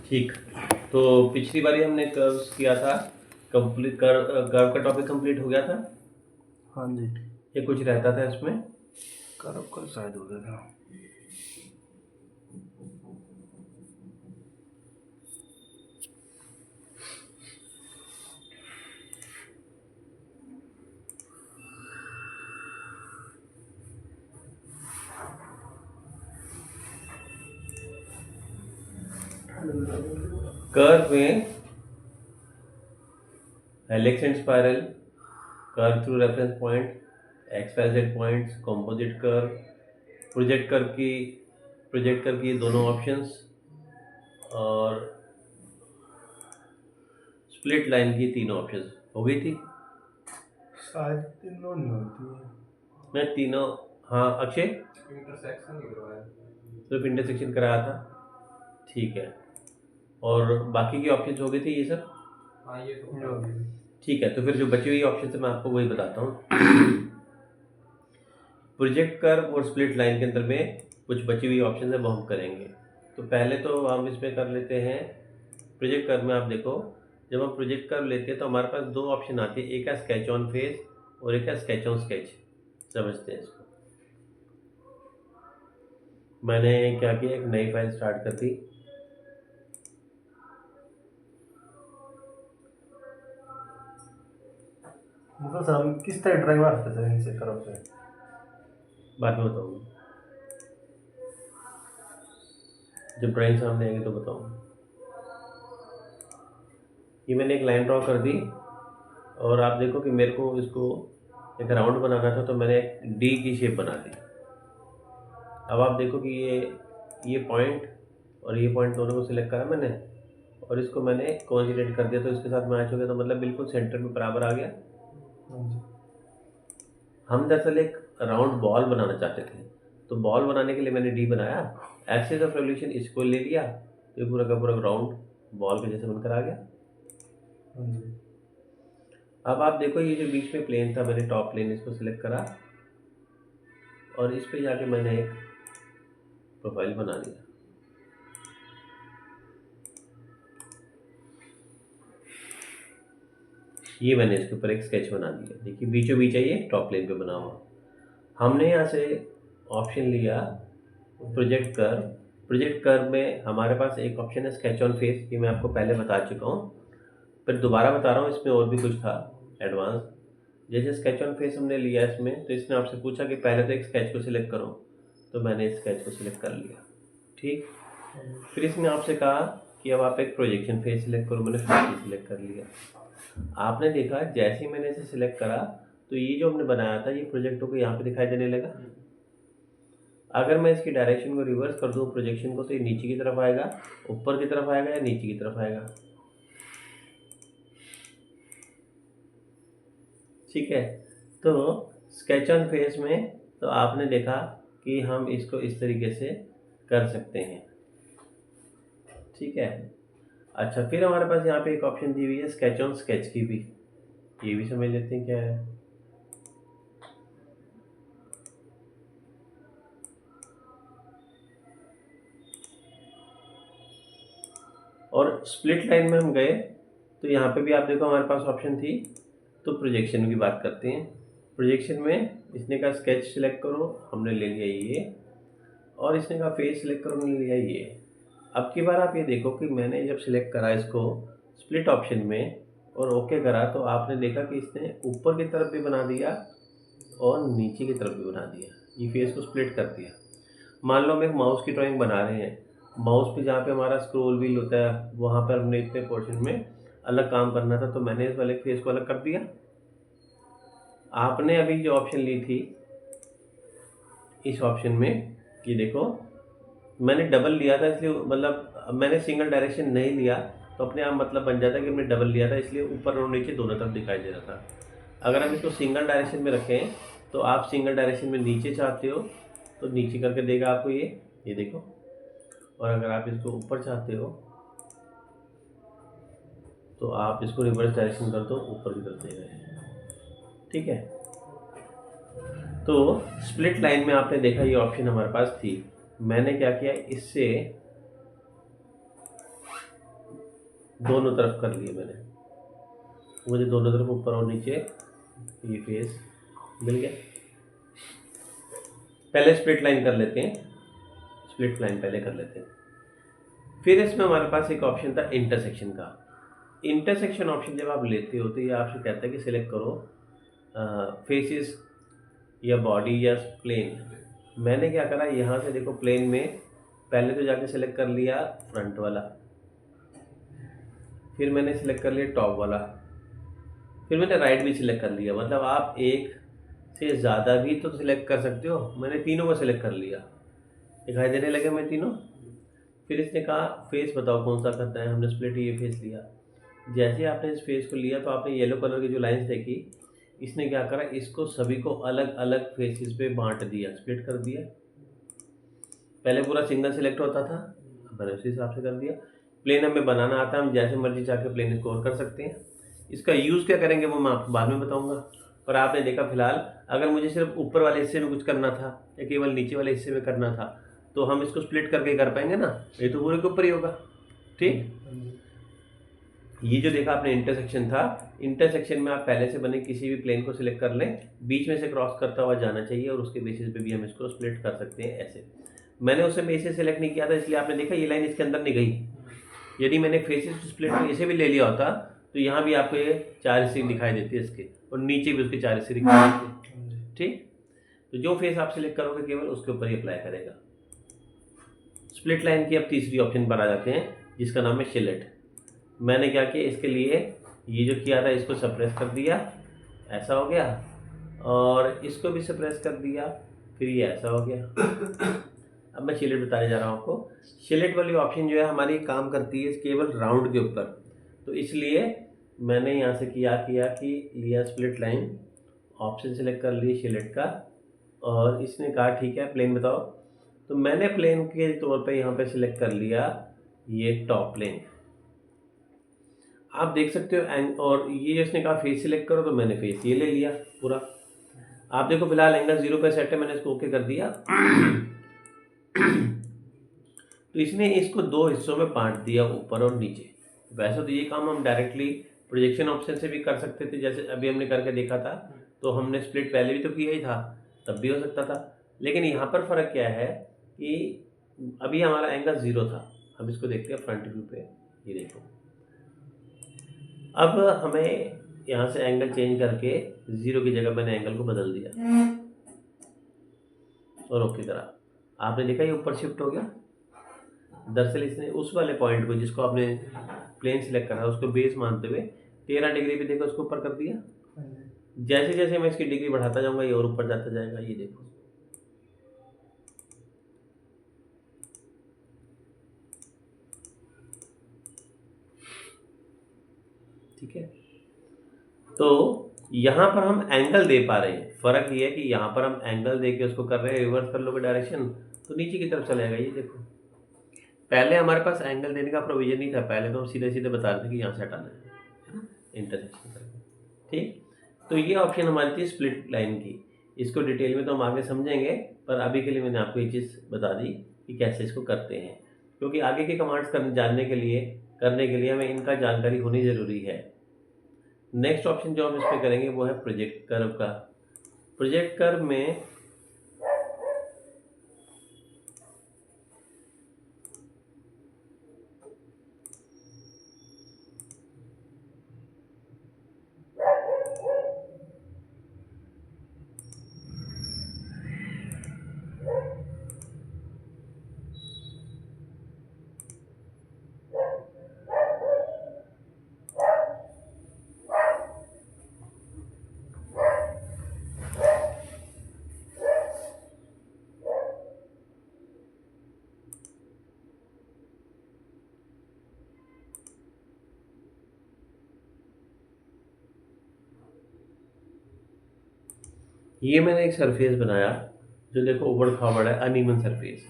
ठीक। तो पिछली बारी हमने कर्व्स किया था, कंप्लीट कर्व का टॉपिक कंप्लीट हो गया था। हाँ जी, ये कुछ रहता था इसमें। कर्व का शायद हो गया था। कर्व में helix and spiral, curve through reference point, X Y Z points, composite curve, project curve की दोनों ऑप्शंस और स्प्लिट लाइन की तीनों ऑप्शंस हो गई थी। शायद तीनों नहीं होती है। मैं तीनों, हाँ अक्षय इंटरसेक्शन नहीं करवाया। सिर्फ इंटरसेक्शन कराया था, ठीक है। और बाकी की ऑप्शंस हो गई थी ये सब। हाँ ये तो जो भी ठीक है, तो फिर जो बची हुई ऑप्शन है मैं आपको वही बताता हूँ। प्रोजेक्ट कर्व और स्प्लिट लाइन के अंदर में कुछ बची हुई ऑप्शन है वो हम करेंगे। तो पहले तो हम इसमें कर लेते हैं प्रोजेक्ट कर्व में। आप देखो, जब हम प्रोजेक्ट कर्व लेते हैं तो हमारे पास दो ऑप्शन आती है, एक है स्केच ऑन फेस और एक है स्केच ऑन स्केच। समझते हैं इसको। मैंने क्या किया, एक नई फाइल स्टार्ट कर दी। मतलब सर हम किस तरह ड्राइंग मारते थे इनसे कर्व से? बाद में बताऊँगा, जब ड्राइंग सामने आएगी तो बताऊँगा। ये मैंने एक लाइन ड्रॉ कर दी और आप देखो कि मेरे को इसको एक राउंड बनाना था, तो मैंने एक डी की शेप बना दी। अब आप देखो कि ये पॉइंट और ये पॉइंट दोनों को सिलेक्ट करा मैंने और इसको मैंने कोइंसिडेंट कर दिया, तो इसके साथ मैच हो गया, तो मतलब बिल्कुल सेंटर में बराबर आ गया। हाँ जी। हम दरअसल एक राउंड बॉल बनाना चाहते थे, तो बॉल बनाने के लिए मैंने डी बनाया, एक्सिस ऑफ रेवोल्यूशन इसको ले लिया, तो ये पूरा का पूरा राउंड बॉल के जैसे बनकर आ गया। हाँ जी। अब आप देखो, ये जो बीच में प्लेन था, मैंने टॉप प्लेन इसको सिलेक्ट करा और इस पे जाके मैंने एक प्रोफाइल बना दिया। ये मैंने इसके ऊपर एक स्केच बना दिया। देखिए बीचों बीच है, ये टॉप प्लेन पे बना हुआ। हमने यहाँ से ऑप्शन लिया प्रोजेक्ट कर्व। प्रोजेक्ट कर्व में हमारे पास एक ऑप्शन है स्केच ऑन फेस, ये मैं आपको पहले बता चुका हूँ, फिर दोबारा बता रहा हूँ, इसमें और भी कुछ था एडवांस। जैसे स्केच ऑन फेस हमने लिया इसमें, तो इसने आपसे पूछा कि पहले तो एक स्केच को सिलेक्ट करो, तो मैंने इस स्केच को सिलेक्ट कर लिया। ठीक। फिर इसने आपसे कहा कि अब आप एक प्रोजेक्शन फेस सिलेक्ट करो, मैंने फेस सिलेक्ट कर लिया। आपने देखा जैसे ही मैंने इसे सिलेक्ट करा तो ये जो हमने बनाया था ये प्रोजेक्ट को यहाँ पे दिखाई देने लगा। अगर मैं इसकी डायरेक्शन को रिवर्स कर दूँ प्रोजेक्शन को, तो ये नीचे की तरफ आएगा, ऊपर की तरफ आएगा या नीचे की तरफ आएगा। ठीक है। तो स्केच ऑन फेस में तो आपने देखा कि हम इसको इस तरीके से कर सकते हैं। ठीक है। अच्छा, फिर हमारे पास यहाँ पे एक ऑप्शन दी हुई है स्केच ऑन स्केच की भी, ये भी समझ लेते हैं क्या है। और स्प्लिट लाइन में हम गए तो यहाँ पे भी आप देखो हमारे पास ऑप्शन थी। तो प्रोजेक्शन की बात करते हैं। प्रोजेक्शन में इसने कहा स्केच सिलेक्ट करो, हमने ले लिया ये, और इसने कहा फेस सिलेक्ट करो, हमने लिया ये। अब की बार आप ये देखो कि मैंने जब सिलेक्ट करा इसको स्प्लिट ऑप्शन में और ओके करा, तो आपने देखा कि इसने ऊपर की तरफ भी बना दिया और नीचे की तरफ भी बना दिया, ये फेस को स्प्लिट कर दिया। मान लो हम एक माउस की ड्राइंग बना रहे हैं, माउस पे जहाँ पे हमारा स्क्रॉल व्हील होता है वहाँ पर हमने इतने पोर्शन में अलग काम करना था, तो मैंने इस वाले फेस को अलग कर दिया। आपने अभी जो ऑप्शन ली थी इस ऑप्शन में, ये देखो मैंने डबल लिया था, इसलिए मतलब मैंने सिंगल डायरेक्शन नहीं लिया, तो अपने आप मतलब बन जाता कि हमने डबल लिया था, इसलिए ऊपर और नीचे दोनों तरफ दिखाई दे रहा था। अगर हम इसको सिंगल डायरेक्शन में रखें तो आप सिंगल डायरेक्शन में नीचे चाहते हो तो नीचे करके देगा आपको ये देखो, और अगर आप इसको ऊपर चाहते हो तो आप इसको रिवर्स डायरेक्शन कर दो, ऊपर की तरफ देगा। ठीक है। तो स्प्लिट लाइन में आपने देखा ये ऑप्शन हमारे पास थी। मैंने क्या किया, इससे दोनों तरफ कर लिए मैंने, मुझे दोनों तरफ ऊपर और नीचे ये फेस मिल गया। पहले स्प्लिट लाइन कर लेते हैं, स्प्लिट लाइन पहले कर लेते हैं। फिर इसमें हमारे पास एक ऑप्शन था इंटरसेक्शन का। इंटरसेक्शन ऑप्शन जब आप लेते हो तो ये आपसे कहता है कि सिलेक्ट करो फेसेस या बॉडी या प्लेन। मैंने क्या करा, यहाँ से देखो प्लेन में पहले तो जाके सिलेक्ट कर लिया फ्रंट वाला, फिर मैंने सिलेक्ट कर लिया टॉप वाला, फिर मैंने राइट भी सिलेक्ट कर लिया। मतलब आप एक से ज़्यादा भी तो सिलेक्ट कर सकते हो, मैंने तीनों को सिलेक्ट कर लिया। दिखाई देने लगे मैं तीनों। फिर इसने कहा फेस बताओ कौन सा करना है, हमने स्प्लिट ये फेस लिया। जैसे ही आपने इस फेस को लिया तो आपने येलो कलर की जो लाइंस देखी, इसने क्या करा, इसको सभी को अलग अलग फेसेस पे बांट दिया, स्प्लिट कर दिया। पहले पूरा सिंगल सिलेक्ट होता था, अब मैंने उसी हिसाब से कर दिया। प्लेन हमें बनाना आता है, हम जैसे मर्जी चाह प्लेन स्कोर कर सकते हैं। इसका यूज़ क्या करेंगे वो मैं आपको बाद में बताऊंगा। पर आपने देखा फिलहाल अगर मुझे सिर्फ ऊपर वाले हिस्से में कुछ करना था या केवल नीचे वाले हिस्से में करना था तो हम इसको स्प्लिट करके कर पाएंगे ना, ये तो पूरे के ऊपर ही होगा। ठीक, ये जो देखा आपने इंटरसेक्शन था, इंटरसेक्शन में आप पहले से बने किसी भी प्लेन को सिलेक्ट कर लें, बीच में से क्रॉस करता हुआ जाना चाहिए और उसके बेसिस पे भी हम इसको स्प्लिट कर सकते हैं ऐसे। मैंने उस समय इसे सिलेक्ट नहीं किया था, इसलिए आपने देखा ये लाइन इसके अंदर नहीं गई। यदि मैंने फेसेस स्प्लिट इसे भी ले लिया होता तो यहाँ भी आपको ये 4 हिस्से दिखाई देते हैं इसके, और नीचे भी उसके 4 हिस्से दिखाई देते। ठीक, तो जो फेस आप सिलेक्ट करोगे केवल उसके ऊपर ही अप्लाई करेगा। स्प्लिट लाइन की अब तीसरी ऑप्शन पर आ जाते हैं जिसका नाम है शिलेट। मैंने क्या किया, इसके लिए ये जो किया था इसको सप्रेस कर दिया, ऐसा हो गया, और इसको भी सप्रेस कर दिया, फिर ये ऐसा हो गया। अब मैं शिलेट बताने जा रहा हूँ आपको। शिलेट वाली ऑप्शन जो है हमारी काम करती है केवल राउंड के ऊपर, तो इसलिए मैंने यहाँ से किया कि लिया स्प्लिट लाइन, ऑप्शन सेलेक्ट कर ली शिलेट का, और इसने कहा ठीक है प्लेन बताओ, तो मैंने प्लेन के तौर पे यहाँ पे सिलेक्ट कर लिया ये टॉप प्लेन। आप देख सकते हो और ये इसने कहा फेस सिलेक्ट करो तो मैंने फेस ये ले लिया पूरा। आप देखो फिलहाल एंगल 0 पे सेट है, मैंने इसको ओके कर दिया। तो इसने इसको 2 हिस्सों में बांट दिया, ऊपर और नीचे। वैसे तो ये काम हम डायरेक्टली प्रोजेक्शन ऑप्शन से भी कर सकते थे, जैसे अभी हमने करके देखा था, तो हमने स्प्लिट पहले भी तो किया ही था, तब भी हो सकता था। लेकिन यहाँ पर फ़र्क क्या है कि अभी हमारा एंगल 0 था। हम इसको देखते हैं फ्रंट व्यू पे, ये देखो। अब हमें यहाँ से एंगल चेंज करके 0 की जगह मैंने एंगल को बदल दिया और ओके करा। आपने देखा ये ऊपर शिफ्ट हो गया। दरअसल इसने उस वाले पॉइंट को जिसको आपने प्लेन सिलेक्ट करा उसको बेस मानते हुए 13 डिग्री पे देखो उसको ऊपर कर दिया। जैसे जैसे मैं इसकी डिग्री बढ़ाता जाऊंगा ये और ऊपर जाता जाएगा, ये देखो। ठीक है, तो यहाँ पर हम एंगल दे पा रहे हैं। फ़र्क ये है कि यहाँ पर हम एंगल दे के उसको कर रहे हैं, रिवर्स कर लोगे डायरेक्शन तो नीचे की तरफ चलेगा, ये देखो। पहले हमारे पास एंगल देने का प्रोविजन नहीं था, पहले तो हम सीधे सीधे बता रहे थे कि यहाँ से हटाना है इंटरसेक्शन करके। ठीक, तो ये ऑप्शन हमारी थी स्प्लिट लाइन की। इसको डिटेल में तो हम आगे समझेंगे, पर अभी के लिए मैंने आपको ये चीज़ बता दी कि कैसे इसको करते हैं, क्योंकि आगे के कमांड्स करने के लिए हमें इनका जानकारी होनी ज़रूरी है। नेक्स्ट ऑप्शन जो हम इस पर करेंगे वो है प्रोजेक्ट कर्व का। प्रोजेक्ट कर्व में ये मैंने एक सरफेस बनाया जो देखो उबड़ खाबड़ है, अनइवन सरफेस।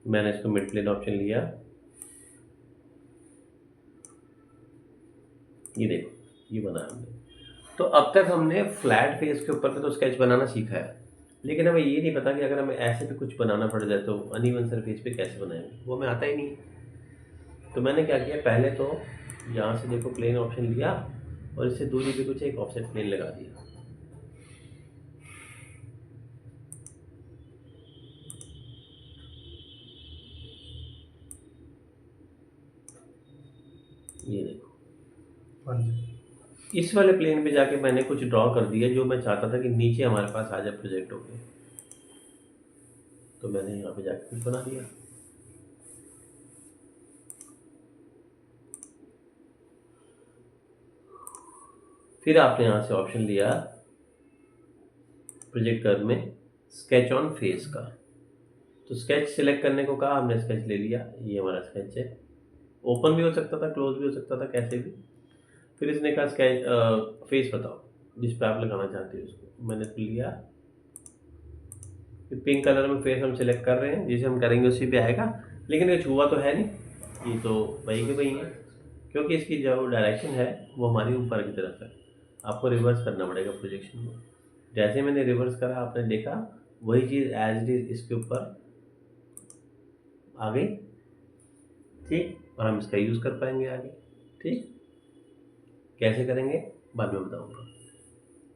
मैंने इसको मिड प्लेन ऑप्शन लिया, ये देखो ये बना हमने। तो अब तक हमने फ्लैट फेस के ऊपर पे तो स्केच बनाना सीखा है, लेकिन हमें ये नहीं पता कि अगर हमें ऐसे पे कुछ बनाना पड़ जाए तो अनइवन सरफेस पे कैसे बनाएंगे, वो हमें आता ही नहीं। तो मैंने क्या किया, पहले तो यहाँ से देखो प्लेन ऑप्शन लिया और इससे दूरी पे कुछ एक ऑफसेट प्लेन लगा दिया। ये देखो, हाँ जी। इस वाले प्लेन पे जाके मैंने कुछ ड्रॉ कर दिया जो मैं चाहता था कि नीचे हमारे पास आ जाए प्रोजेक्ट होके। तो मैंने यहाँ पे जाके कुछ बना दिया। फिर आपने यहाँ से ऑप्शन लिया प्रोजेक्ट कर में स्केच ऑन फेस का। तो स्केच सिलेक्ट करने को कहा, हमने स्केच ले लिया, ये हमारा स्केच है। ओपन भी हो सकता था, क्लोज भी हो सकता था, कैसे भी। फिर इसने कहा स्केच फेस बताओ जिस पे आप लगाना चाहते हो उसको। मैंने लिया, पिंक कलर में फेस हम सिलेक्ट कर रहे हैं, जिसे हम करेंगे उसी पे आएगा। लेकिन ये छुआ तो है नहीं, ये तो वही के वही है, क्योंकि इसकी जो डायरेक्शन है वो हमारी ऊपर की तरफ है। आपको रिवर्स करना पड़ेगा प्रोजेक्शन को। जैसे मैंने रिवर्स करा, आपने देखा वही चीज़ एज इट इज इसके ऊपर आ गई। ठीक, और हम इसका यूज़ कर पाएंगे आगे। ठीक, कैसे करेंगे बाद में बताऊंगा।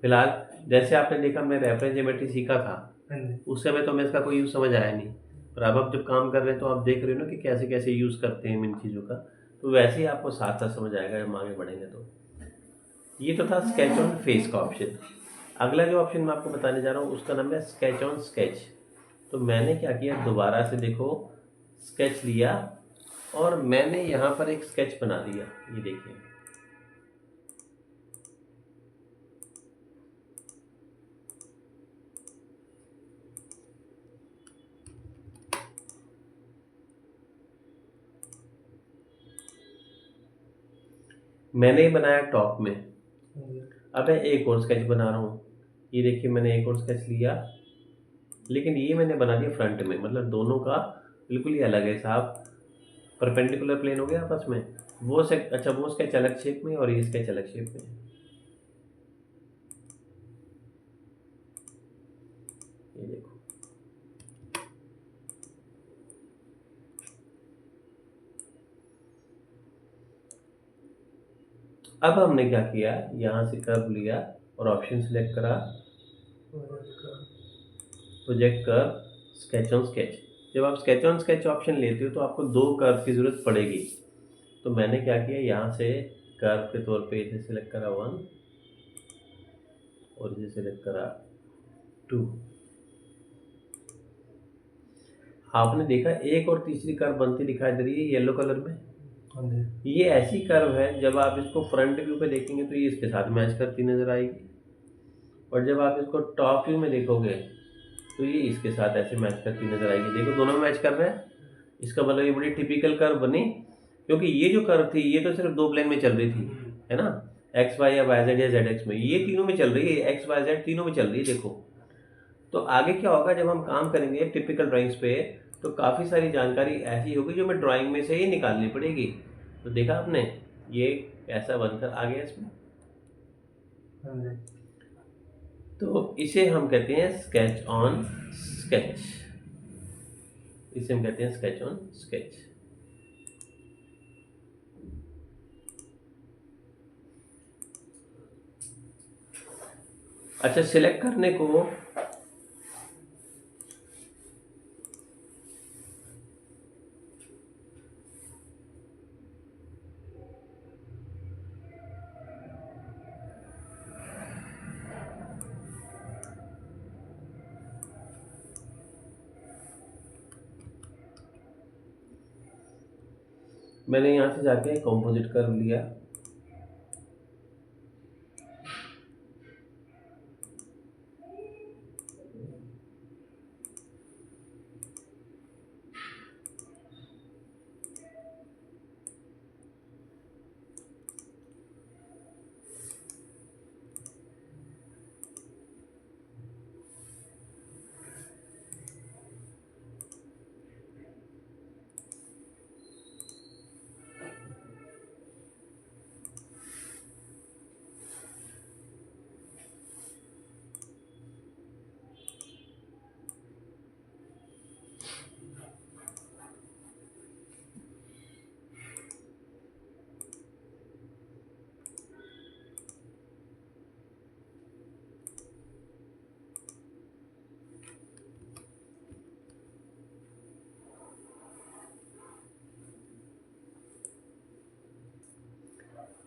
फिलहाल जैसे आपने देखा, मैं रेफरेंस ज्योमेट्री सीखा था, हाँ जी। उस समय तो मैं इसका कोई यूज़ समझ आया नहीं। और अब आप जब काम कर रहे हैं तो आप देख रहे हो ना कि कैसे कैसे यूज़ करते हैं इन चीज़ों का। तो वैसे ही आपको साथ साथ समझ आएगा जब आगे बढ़ेंगे। तो ये तो था स्केच ऑन फेस का ऑप्शन। अगला जो ऑप्शन मैं आपको बताने जा रहा हूँ उसका नाम है स्केच ऑन स्केच। तो मैंने क्या किया, दोबारा से देखो स्केच लिया और मैंने यहाँ पर एक स्केच बना दिया। ये देखिए, मैंने ही बनाया टॉप में। हाँ जी। अब मैं एक और स्केच बना रहा हूँ। ये देखिए, मैंने एक और स्केच लिया, लेकिन ये मैंने बना दिया फ्रंट में, मतलब दोनों का बिल्कुल ही अलग है साहब। परपेंडिकुलर प्लेन हो गया आपस में। वो अच्छा, वो स्केच अलग शेप में और ये स्केच अलग शेप में। ये देखो, अब हमने क्या किया, यहाँ से कर्व लिया और ऑप्शन सिलेक्ट करा project curve sketch on sketch. जब आप स्केच ऑन स्केच ऑप्शन लेते हो तो आपको दो कर्व की ज़रूरत पड़ेगी। तो मैंने क्या किया, यहाँ से कर्व के तौर पे इसे सिलेक्ट करा 1 और इसे सिलेक्ट करा 2। आपने देखा एक और तीसरी कर्व बनती दिखाई दे रही है येलो कलर में। हाँ जी। ये ऐसी कर्व है, जब आप इसको फ्रंट व्यू पे देखेंगे तो ये इसके साथ मैच करती नजर आएगी, और जब आप इसको टॉप व्यू में देखोगे तो ये इसके साथ ऐसे मैच करती नजर आएगी। देखो दोनों मैच कर रहे हैं। इसका मतलब ये बड़ी टिपिकल कर्व बनी, क्योंकि ये जो कर्व थी ये तो सिर्फ दो प्लेन में चल रही थी, है ना, एक्स वाई या वाई जेड या जेड एक्स में। ये तीनों में चल रही है, एक्स वाई जेड तीनों में चल रही है। देखो, तो आगे क्या होगा जब हम काम करेंगे टिपिकल ड्राइंग्स पे, तो काफ़ी सारी जानकारी ऐसी होगी जो हमें ड्राइंग में से ही निकालनी पड़ेगी। तो देखा आपने ये ऐसा बनकर आ गया इसमें। हाँ जी। तो इसे हम कहते हैं स्केच ऑन स्केच। इसे हम कहते हैं स्केच ऑन स्केच। अच्छा, सिलेक्ट करने को मैंने यहाँ से जाके कंपोजिट कर लिया।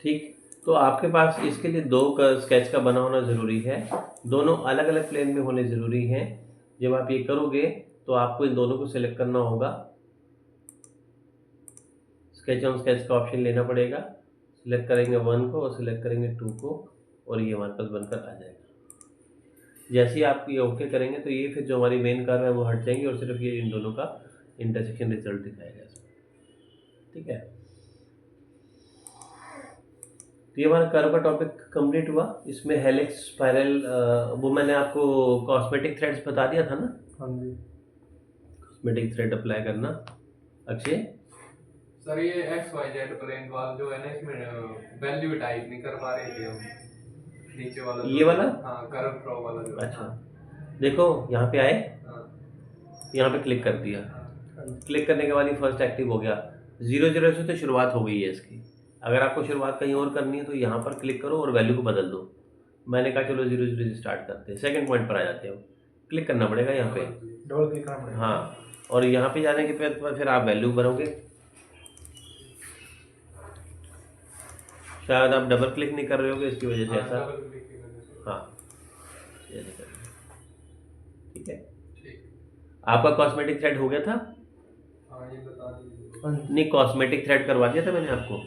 ठीक। तो आपके पास इसके लिए दो स्केच का बना होना ज़रूरी है, दोनों अलग अलग प्लेन में होने ज़रूरी हैं। जब आप ये करोगे तो आपको इन दोनों को सिलेक्ट करना होगा, स्केच ऑन स्केच का ऑप्शन लेना पड़ेगा। सिलेक्ट करेंगे 1 को और सिलेक्ट करेंगे 2 को, और ये हमारे पास बनकर आ जाएगा। जैसे ही आप ये ओके करेंगे तो ये फिर जो हमारी मेन कर्व है वो हट जाएंगी और सिर्फ ये इन दोनों का इंटरसेक्शन रिजल्ट दिखाएगा इसमें। ठीक है, तो ये हमारा कर्व का टॉपिक कंप्लीट हुआ। इसमें हेलिक्स, स्पाइरल, वो मैंने आपको कॉस्मेटिक थ्रेड्स बता दिया था ना। हाँ जी। कॉस्मेटिक थ्रेड अप्लाई करना। अक्षय, सर ये एक्स वाई जेड प्लेन वाला जो है ना, इसमें वैल्यू टाइप नहीं कर पा रहे थे हम, नीचे वाला ये वाला? हाँ, कर्व फ्लो वाला जो है। अच्छा, देखो यहाँ पे आए, हाँ, यहाँ पे क्लिक कर दिया। हाँ, क्लिक करने के बाद ये फर्स्ट एक्टिव हो गया। 0 से तो शुरुआत हो गई है इसकी। अगर आपको शुरुआत कहीं और करनी है तो यहाँ पर क्लिक करो और वैल्यू को बदल दो। मैंने कहा चलो 0 से स्टार्ट करते हैं, सेकंड पॉइंट पर आ जाते हो। क्लिक करना पड़ेगा यहाँ पे, डबल क्लिक करना पड़ेगा। हाँ, और यहाँ पे जाने के बाद फिर आप वैल्यू भरोगे। शायद आप डबल क्लिक नहीं कर रहे होगे, इसकी वजह से हाँ, ऐसा। डबल क्लिक करने से। हाँ, ऐसे करेंगे। ठीक है, ठीक। आपका कॉस्मेटिक थ्रेड हो गया था? हाँ, ये बता दीजिए। हाँ जी। नहीं, कॉस्मेटिक थ्रेड करवा दिया था मैंने आपको।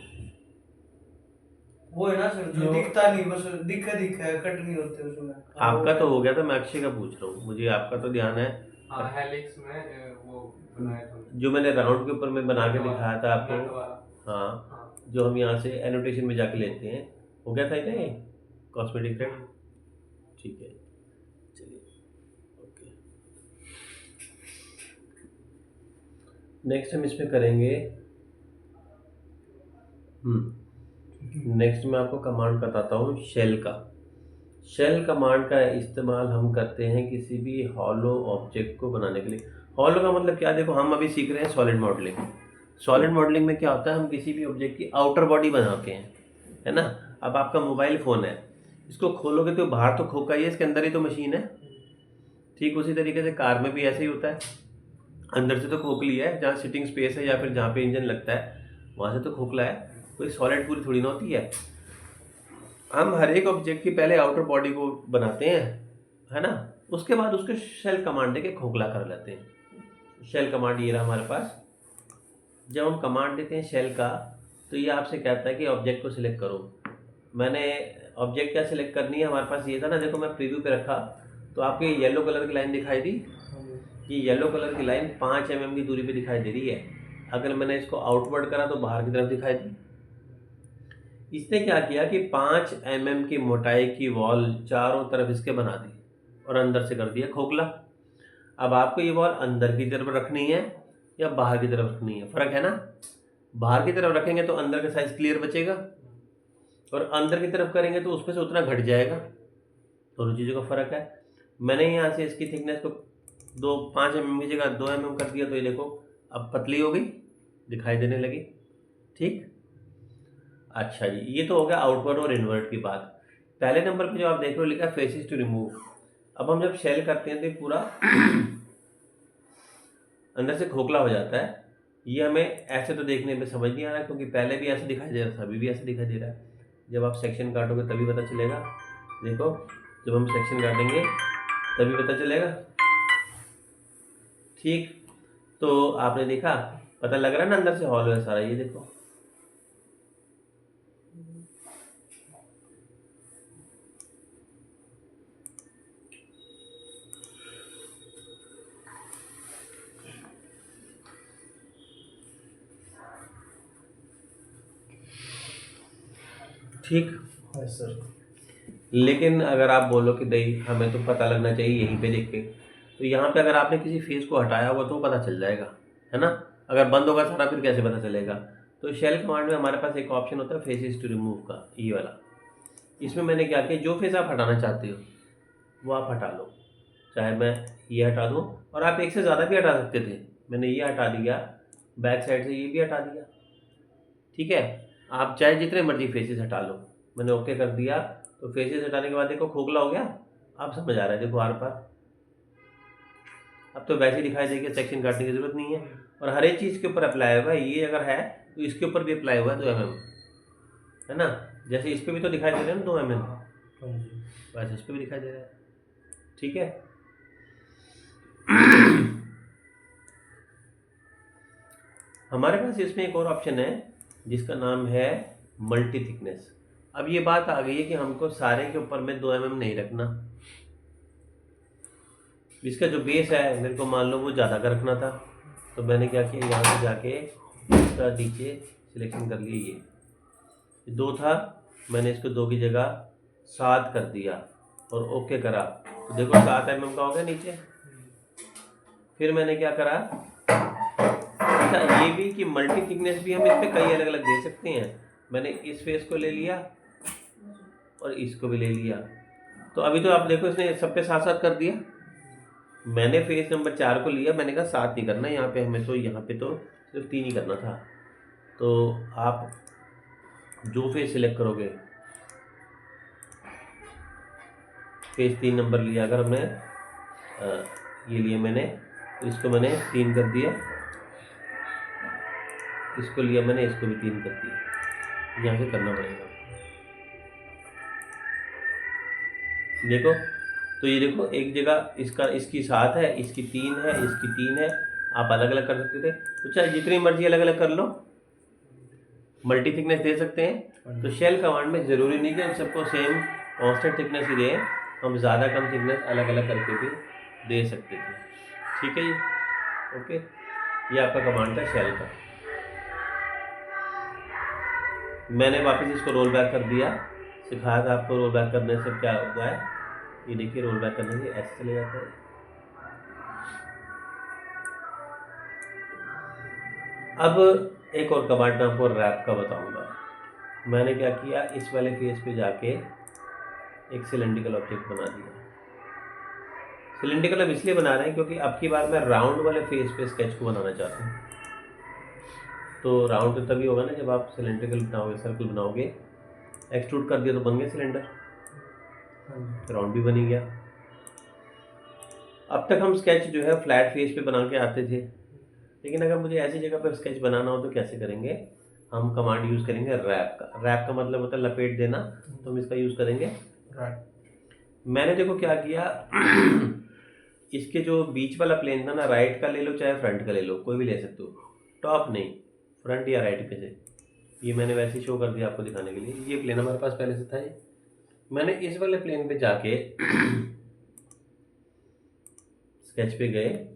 वो है ना सर, जो दिखता नहीं, बस दिखा है, कट नहीं होते उसमें। आपका तो हो गया था, मैं अक्षय का पूछ रहा हूँ, मुझे आपका तो ध्यान है। हाँ, हेलिक्स में वो बनाया था। जो मैंने राउंड के ऊपर में बना के दिखाया था नट आपको, वाला। हाँ, हाँ, जो हम यहाँ से एनोटेशन में जाके लेते हैं, हो गया था क्या ये कॉस्मेटिक थ्रेड? ठीक है, चलिए, ओके। नेक्स्ट हम इसमें करेंगे, नेक्स्ट मैं आपको कमांड बताता हूँ शेल का। शेल कमांड का इस्तेमाल हम करते हैं किसी भी हॉलो ऑब्जेक्ट को बनाने के लिए। हॉलो का मतलब क्या, देखो हम अभी सीख रहे हैं सॉलिड मॉडलिंग। सॉलिड मॉडलिंग में क्या होता है, हम किसी भी ऑब्जेक्ट की आउटर बॉडी बनाते हैं, है ना। अब आपका मोबाइल फ़ोन है, इसको खोलोगे तो बाहर तो खोखा ही है, इसके अंदर ही तो मशीन है। ठीक उसी तरीके से कार में भी ऐसे ही होता है, अंदर से तो खोखली है, जहाँ सिटिंग स्पेस है या फिर जहाँ पे इंजन लगता है वहाँ से तो खोखला है, कोई सॉलिड पूरी थोड़ी ना होती है। हम हर एक ऑब्जेक्ट की पहले आउटर बॉडी को बनाते हैं, है ना, उसके बाद उसके शेल कमांड देके खोखला कर लेते हैं। शेल कमांड ये रहा हमारे पास। जब हम कमांड देते हैं शेल का, तो ये आपसे कहता है कि ऑब्जेक्ट को सिलेक्ट करो। मैंने ऑब्जेक्ट क्या सिलेक्ट करनी है, हमारे पास ये था ना, देखो मैं प्रीव्यू पे रखा तो आपको ये येलो कलर की लाइन दिखाई दी। ये येलो कलर की लाइन 5 mm की दूरी पे दिखाई दे रही है। अगर मैंने इसको आउटवर्ड करा तो बाहर की तरफ दिखाई दी। इसने क्या किया कि 5 mm की मोटाई की वॉल चारों तरफ इसके बना दी और अंदर से कर दिया खोखला। अब आपको ये वॉल अंदर की तरफ रखनी है या बाहर की तरफ रखनी है, फ़र्क है ना। बाहर की तरफ रखेंगे तो अंदर का साइज़ क्लियर बचेगा, और अंदर की तरफ करेंगे तो उसमें से उतना घट जाएगा। दोनों चीज़ों का फ़र्क है। मैंने यहाँ से इसकी थिकनेस को 5 mm की जगह 2 mm कर दिया, तो ये देखो अब पतली हो गई, दिखाई देने लगी। ठीक, अच्छा जी, ये तो हो गया आउटवर्ड और इनवर्ट की बात। पहले नंबर पे जो आप देख रहे हो लिखा है फेसेस टू रिमूव। अब हम जब शेल करते हैं तो ये पूरा अंदर से खोखला हो जाता है। ये हमें ऐसे तो देखने में समझ नहीं आ रहा, क्योंकि पहले भी ऐसे दिखाई दे रहा था, अभी भी ऐसे दिखाई दे रहा है। जब आप सेक्शन काटोगे तभी पता चलेगा। देखो, जब हम सेक्शन काटेंगे तभी पता चलेगा। ठीक, तो आपने देखा, पता लग रहा है ना अंदर से हॉलो है सारा, ये देखो। ठीक, हाँ सर। लेकिन अगर आप बोलो कि नहीं हमें तो पता लगना चाहिए यहीं पे देख के, तो यहाँ पे अगर आपने किसी फेस को हटाया हुआ तो पता चल जाएगा, है ना। अगर बंद होगा सारा फिर कैसे पता चलेगा। तो शेल कमांड में हमारे पास एक ऑप्शन होता है फेसेस टू रिमूव का, ये वाला। इसमें मैंने क्या किया, जो फेस आप हटाना चाहते हो वो आप हटा लो। चाहे मैं ये हटा दूँ, और आप एक से ज़्यादा भी हटा सकते थे। मैंने ये हटा दिया, बैक साइड से ये भी हटा दिया। ठीक है, आप चाहे जितने मर्जी फेसेस हटा लो। मैंने ओके कर दिया, तो फेसेस हटाने के बाद देखो खोखला हो गया। आप समझ आ रहा है, देखो आर पार। अब तो वैसे ही दिखाई देगी, सेक्शन काटने की जरूरत नहीं है। और हर एक चीज़ के ऊपर अप्लाई हुआ है, ये अगर है तो इसके ऊपर भी अप्लाई हुआ है 2 mm। है ना। जैसे इस पे भी तो दिखाई दे रहा है ना 2 mm, हाँ जी। वैसे इस पे भी दिखाई दे रहा है। ठीक है। हमारे पास इसमें एक और ऑप्शन है जिसका नाम है मल्टी थिकनेस। अब ये बात आ गई है कि हमको सारे के ऊपर में 2 mm नहीं रखना। इसका जो बेस है मेरे को मान लो वो ज़्यादा का रखना था, तो मैंने क्या किया, यहाँ से जाके इसका नीचे सिलेक्शन कर लिया। ये 2 था, मैंने इसको 2 की जगह 7 कर दिया और ओके करा, तो देखो 7 mm का हो गया नीचे। फिर मैंने क्या करा, अच्छा ये भी कि मल्टी थिकनेस भी हम इस पर कई अलग अलग दे सकते हैं। मैंने इस फेस को ले लिया और इसको भी ले लिया, तो अभी तो आप देखो इसने सब पे 7-7 कर दिया। मैंने फेस नंबर 4 को लिया, मैंने कहा 7 नहीं करना यहाँ पे, हमें तो यहाँ पे तो सिर्फ 3 ही करना था। तो आप जो फेस सिलेक्ट करोगे, फेस 3 नंबर लिया अगर हमने ये लिए मैंने, तो इसको मैंने 3 कर दिया, इसको लिया मैंने, इसको भी 3 कर दिया। यहाँ से करना पड़ेगा, देखो। तो ये देखो एक जगह इसका इसकी 7 है, इसकी 3 है, इसकी 3 है, आप अलग अलग कर सकते थे। तो चाहे जितनी मर्जी अलग अलग कर लो, मल्टी थिकनेस दे सकते हैं। तो शेल कमांड में ज़रूरी नहीं कि हम सबको सेम कांस्टेंट थिकनेस ही दें, हम ज़्यादा कम थिकनेस अलग अलग करके भी दे सकते थे। ठीक है जी, ओके। ये आपका कमांड था शेल का। मैंने वापस इसको रोल बैक कर दिया, सिखाया था आपको रोल बैक करने से क्या होता है। ये देखिए रोल बैक करने से ऐसे चले जाता है। अब एक और कमांड मैं आपको रैप का बताऊंगा। मैंने क्या किया, इस वाले फेस पे जाके एक सिलेंड्रिकल ऑब्जेक्ट बना दिया। सिलेंड्रिकल अब इसलिए बना रहे हैं क्योंकि अब की बार मैं राउंड वाले फेस पे स्केच को बनाना चाहता हूँ। तो राउंड तो तभी होगा ना जब आप सिलेंड्रिकल बनाओगे, सर्कल बनाओगे। एक्सट्रूड कर दिया तो बन गया सिलेंडर, राउंड भी बन गया। अब तक हम स्केच जो है फ्लैट फेस पे बना के आते थे, लेकिन अगर मुझे ऐसी जगह पर स्केच बनाना हो तो कैसे करेंगे, हम कमांड यूज़ करेंगे रैप का। रैप का मतलब होता है लपेट देना, तो हम इसका यूज़ करेंगे रैप। मैंने देखो क्या किया, इसके जो बीच वाला प्लेन था ना, राइट का ले लो चाहे फ्रंट का ले लो, कोई भी ले सकते हो, टॉप नहीं, फ्रंट या राइट पे से। ये मैंने वैसे ही शो कर दिया आपको दिखाने के लिए। ये प्लेन हमारे पास पहले से था। ये मैंने इस वाले प्लेन पे जाके स्केच पे गए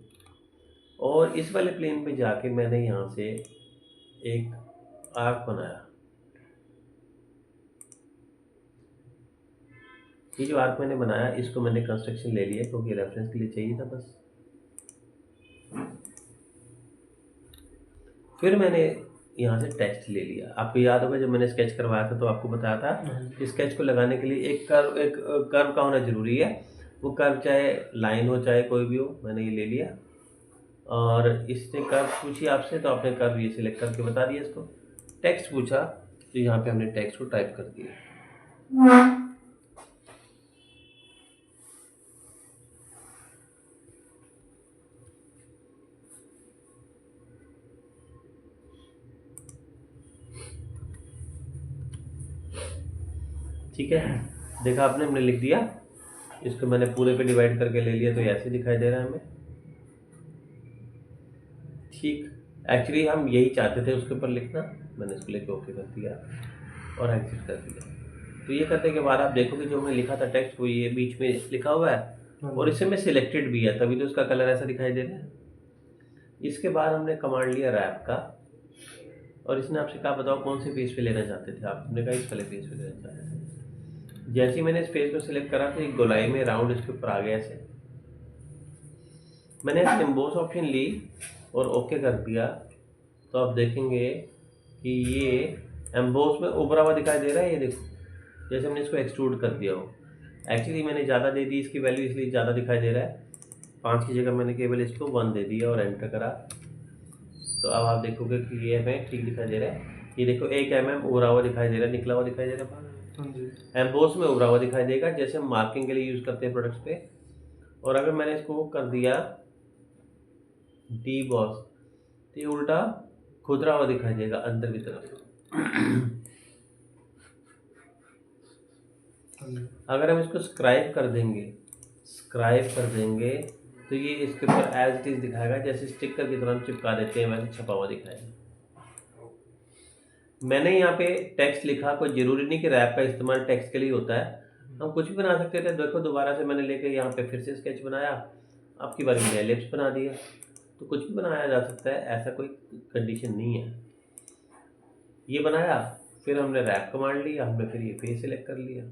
और इस वाले प्लेन पे जाके मैंने यहाँ से एक आर्क बनाया। ये जो आर्क मैंने बनाया, इसको मैंने कंस्ट्रक्शन ले लिया क्योंकि रेफरेंस के लिए चाहिए था बस। फिर मैंने यहाँ से टेक्स्ट ले लिया। आपको याद होगा जब मैंने स्केच करवाया था तो आपको बताया था कि स्केच को लगाने के लिए एक कर्व का होना ज़रूरी है। वो कर्व चाहे लाइन हो चाहे कोई भी हो, मैंने ये ले लिया। और इसने कर्व पूछी आपसे तो आपने कर्व ये सिलेक्ट करके बता दिया इसको। टेक्स्ट पूछा तो यहाँ पे हमने टेक्स्ट को टाइप कर दिया। ठीक है, देखा आपने, हमने लिख दिया। इसको मैंने पूरे पे डिवाइड करके ले लिया तो ऐसे दिखाई दे रहा है हमें। ठीक, एक्चुअली हम यही चाहते थे उसके ऊपर लिखना। मैंने इसको लेके ओके कर दिया और एग्जिट कर दिया। तो ये करने के बाद आप देखोगे जो हमने लिखा था टेक्स्ट, वो ये बीच में लिखा हुआ है और इससे में सिलेक्टेड भी है, तभी तो उसका कलर ऐसा दिखाई दे रहा है। इसके बाद हमने कमांड लिया रैप का और इसने आपसे कहा बताओ कौन से पेज पे लेना चाहते थे आप। हमने कहा इस वाले पेज पे लेना चाहते थे। जैसे ही मैंने इस पेज को सिलेक्ट करा तो एक गोलाई में राउंड इसके ऊपर आ गया ऐसे। मैंने एम्बोस ऑप्शन ली और ओके कर दिया तो आप देखेंगे कि ये एम्बोस में उभरा हुआ दिखाई दे रहा है। ये देखो जैसे हमने इसको एक्सट्रूड कर दिया हो। एक्चुअली मैंने ज़्यादा दे दी इसकी वैल्यू, इसलिए ज़्यादा दिखाई दे रहा है। 5 की जगह मैंने केवल इसको 1 दे दिया और एंटर करा। तो अब आप देखोगे कि ये हमें ठीक दिखाई दे रहा है। ये देखो 1 mm उभरा हुआ दिखाई दे रहा है, निकला हुआ दिखाई दे रहा है। एम्बोस में उभरा हुआ दिखाई देगा जैसे हम मार्किंग के लिए यूज़ करते हैं प्रोडक्ट्स पे। और अगर मैंने इसको कर दिया डी बॉस तो ये उल्टा खुदरा हुआ दिखाई देगा अंदर की तरफ। अगर हम इसको स्क्राइब कर देंगे तो ये इसके ऊपर एज इट इज़ दिखाएगा, जैसे स्टिकर की तरह हम चिपका देते हैं वैसे छपा हुआ दिखाएगा। मैंने यहाँ पे टेक्स्ट लिखा, कोई ज़रूरी नहीं कि रैप का इस्तेमाल टेक्स्ट के लिए होता है, हम कुछ भी बना सकते थे। देखो दोबारा से मैंने लेके यहाँ पे फिर से स्केच बनाया, आपकी बारी में एलिप्स बना दिया, तो कुछ भी बनाया जा सकता है, ऐसा कोई कंडीशन नहीं है। ये बनाया, फिर हमने रैप कमांड लिया, हमने फिर ये फेस सेलेक्ट कर लिया,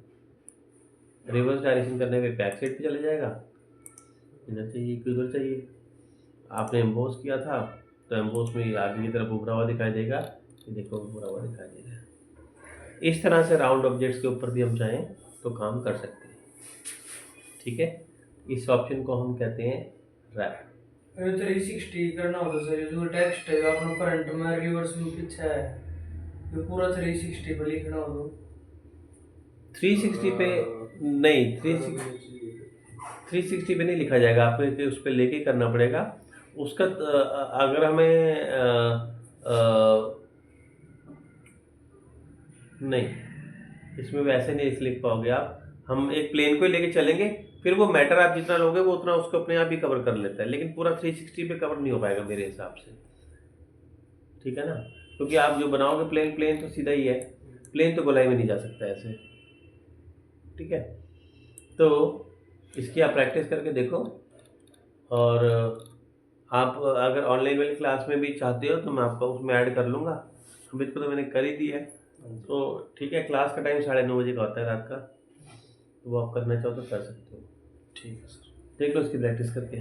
रिवर्स डायरेक्शन करने पे बैक साइड पे चले जाएगा, इधर चाहिए कि उधर चाहिए। आपने एम्बोस किया था तो एम्बोस में ये आगे की तरफ उभरा हुआ दिखाई देगा, ये देखो उभरा हुआ दिखाई देगा। इस तरह से राउंड ऑब्जेक्ट्स के ऊपर भी हम चाहें तो काम कर सकते हैं, ठीक है। इस ऑप्शन को हम कहते हैं रैप। 360 करना होता सर, ये जो टेक्स्ट है अपना फ्रंट में, रिवर्स में, पीछे है, ये पूरा 360 पे लिखना हो तो 360 पे नहीं, 360 पे नहीं लिखा जाएगा, आपको उस पर लेके करना पड़ेगा उसका। अगर हमें नहीं, इसमें वैसे नहीं लिख पाओगे आप। हम एक प्लेन को ही लेके चलेंगे, फिर वो मैटर आप जितना लोगे वो उतना उसको अपने आप ही कवर कर लेता है, लेकिन पूरा 360 पे कवर नहीं हो पाएगा मेरे हिसाब से, ठीक है ना। क्योंकि आप जो बनाओगे प्लेन तो सीधा ही है, प्लेन तो गोलाई में नहीं जा सकता ऐसे, ठीक है। तो इसकी आप प्रैक्टिस करके देखो, और आप अगर ऑनलाइन वाली क्लास में भी चाहते हो तो मैं आपको उसमें ऐड कर लूँगा। अभी तो मैंने कर ही दी है, तो ठीक है। क्लास का टाइम 9:30 बजे का होता है रात का, तो वो आप करना चाहो तो कर सकते हो। ठीक है सर। देख लो इसकी प्रैक्टिस करके।